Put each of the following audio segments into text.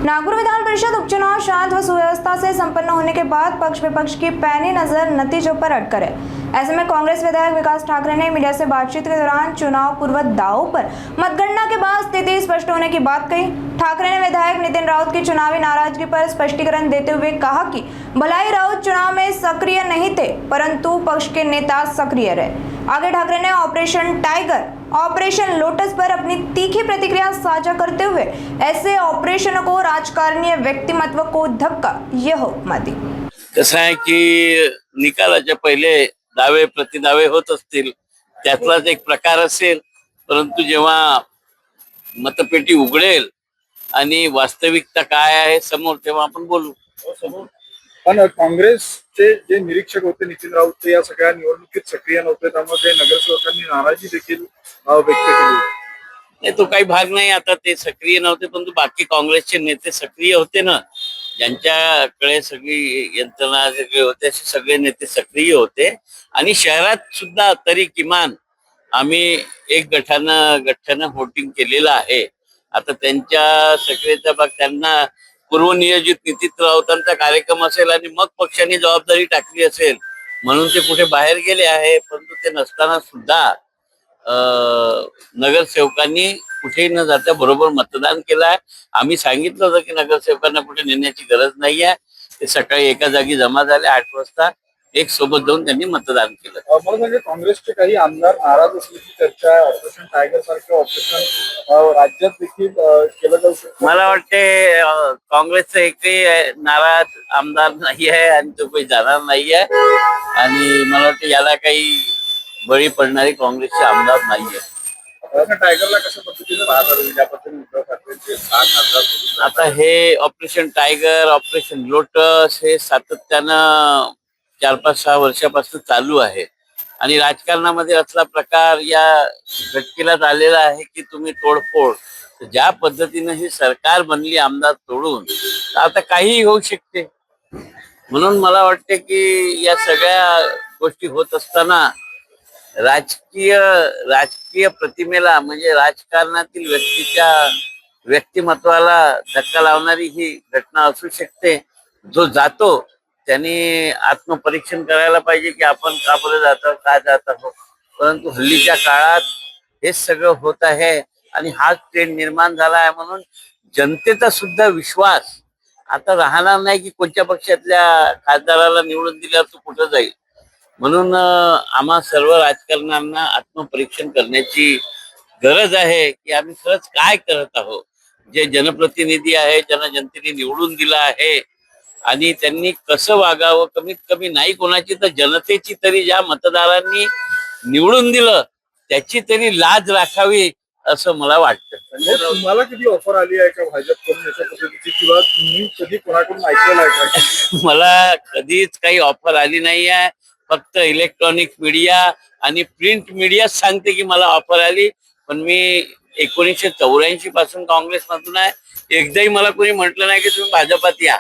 नागपुर विधान परिषद उपचुनाव शांत व सुव्यवस्था से संपन्न होने के बाद पक्ष विपक्ष की पैनी नजर नतीजों पर अटकर है। ऐसे में कांग्रेस विधायक विकास ठाकरे ने मीडिया से बातचीत के दौरान चुनाव पूर्व दावों पर मतगणना के बाद स्थिति स्पष्ट होने की बात कही। ठाकरे ने विधायक नितिन राउत की चुनावी नाराजगी पर स्पष्टीकरण देते हुए कहा कि भलाई राउत चुनाव में सक्रिय नहीं थे, परंतु पक्ष के नेता सक्रिय रहे। आगे ठाकरे ने ऑपरेशन टाइगर, ऑपरेशन लोटस पर अपनी तीखी प्रतिक्रिया साझा करते हुए ऐसे ऑपरेशनों को राजकारणीय व्यक्तिमत्व को धक्का यह उपमा दी। कसं आहे की निकालाच्या पहिले दावे प्रतिदावे होत असतील, त्यातलाच एक प्रकार असेल, परंतु जेव्हा मतपेटी उघडेल आणि वास्तविकता काय आहे समोर, तेव्हा आपण बोलू. पण काँग्रेसचे जे निरीक्षक होते नितीन राऊत ते या सगळ्या निवडणुकीत सक्रिय नव्हते, त्यामुळे ते नगरसेवकांनी नाराजी देखील व्यक्त केली. नाही, तो काही भाग नाही. आता ते सक्रिय नव्हते, परंतु बाकी काँग्रेसचे नेते सक्रिय होते ना. ज्यांच्याकडे सगळी यंत्रणा सगळे होते असे सगळे नेते सक्रिय होते. आणि शहरात सुद्धा तरी किमान आम्ही एक गठ्ठानं व्होटिंग केलेलं आहे. आता त्यांच्या सक्रियता भाग त्यांना पूर्वनियोजित नितीन राऊतांचा कार्यक्रम असेल आणि मग पक्षाने जबाबदारी टाकली असेल म्हणून ते कुठे बाहेर गेले आहे. परंतु ते नसताना सुद्धा नगरसेवकांनी कुठेही न जाता बरोबर मतदान केलं आहे. आम्ही सांगितलं होतं की नगरसेवकांना कुठे नेण्याची गरज नाही आहे. ते सकाळी एका जागी जमा झाले 8 वाजता, एक सोबत जाऊन त्यांनी मतदान केलं. मला म्हणजे काँग्रेसचे काही आमदार नाराज असल्याची चर्चा आहे. ऑपरेशन टायगर सारखं ऑपरेशन राज्यात देखील केलं जाऊ शकतं. मला वाटते काँग्रेसचा एकही नाराज आमदार नाही आहे आणि तो काही जाणार नाही आहे. आणि मला वाटतं याला काही बळी पडणारे काँग्रेसचे आमदार नाहीये. टायगरला कशा पद्धतीने राहणार ज्या पद्धतीने उद्धव ठाकरेंचे 7 आता हे ऑपरेशन टायगर, ऑपरेशन लोटस हे सातत्यानं 4-5-6 वर्षापासून चालू आहे. आणि राजकारणामध्ये असला प्रकार या घटकेलाच आलेला आहे की तुम्ही तोडफोड. ज्या पद्धतीने ही सरकार बनली आमदार तोडून, आता काहीही होऊ शकते. म्हणून मला वाटते की या सगळ्या गोष्टी होत असताना राजकीय प्रतिमेला म्हणजे राजकारणातील व्यक्तीच्या व्यक्तिमत्वाला धक्का लावणारी ही घटना असू शकते. जो जातो त्यांनी आत्मपरीक्षण करायला पाहिजे की आपण का बरं जातो, का जात आहोत. परंतु हल्लीच्या काळात हे सगळं होत आहे आणि हाच ट्रेंड निर्माण झाला आहे. म्हणून जनतेचा सुद्धा विश्वास आता राहणार नाही की कोणत्या पक्षातल्या खासदाराला निवडून दिल्यावर तो कुठं जाईल. म्हणून आम्हा सर्व राजकारण्यांना आत्मपरीक्षण करण्याची गरज आहे की आम्ही खरंच काय करत आहोत. जे जनप्रतिनिधी आहे, ज्यांना जनतेने निवडून दिलं आहे आणि त्यांनी कसं वागावं, कमीत कमी नाही कोणाची तर जनतेची तरी, ज्या मतदारांनी निवडून दिलं त्याची तरी लाज राखावी असं मला वाटतं. तुम्हाला कधी ऑफर आली आहे का भाजपकडून अशा पद्धतीची, किंवा तुम्ही कधी कोणाकडून ऐकलेलं आहे का? मला कधीच काही ऑफर आली नाही आहे. फक्त इलेक्ट्रॉनिक मीडिया आणि प्रिंट मीडिया सांगते की मला ऑफर आली. पण मी 1984 पासून काँग्रेसमधून आहे. एकदाही मला कोणी म्हटलं नाही की तुम्ही भाजपात या.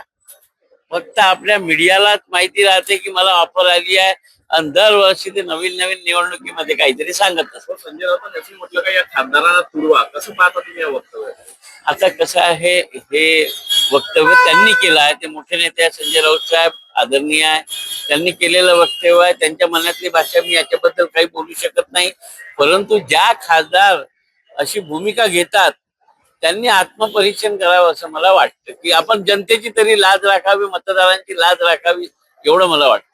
फक्त आपल्या मीडियालाच माहिती राहते की मला ऑफर आली आहे आणि दरवर्षी ते नवीन निवडणुकीमध्ये काहीतरी सांगत असतात. संजय राऊतांनी असं म्हटलं का या खासदारांना तुडवा, कसं पाहता तुम्ही या वक्तव्य? आता कसं आहे, हे वक्तव्य त्यांनी केलं आहे. ते मोठे नेते आहे संजय राऊत साहेब, आदरणीय आहे. त्यांनी केलेलं वक्तव्य आहे. त्यांच्या मनातली भाषा मी याच्याबद्दल काही बोलू शकत नाही. परंतु ज्या खासदार अशी भूमिका घेतात त्यांनी आत्मपरीक्षण करावं असं मला वाटतं की आपण जनतेची तरी लाज राखावी, मतदारांची लाज राखावी, एवढं मला वाटतं.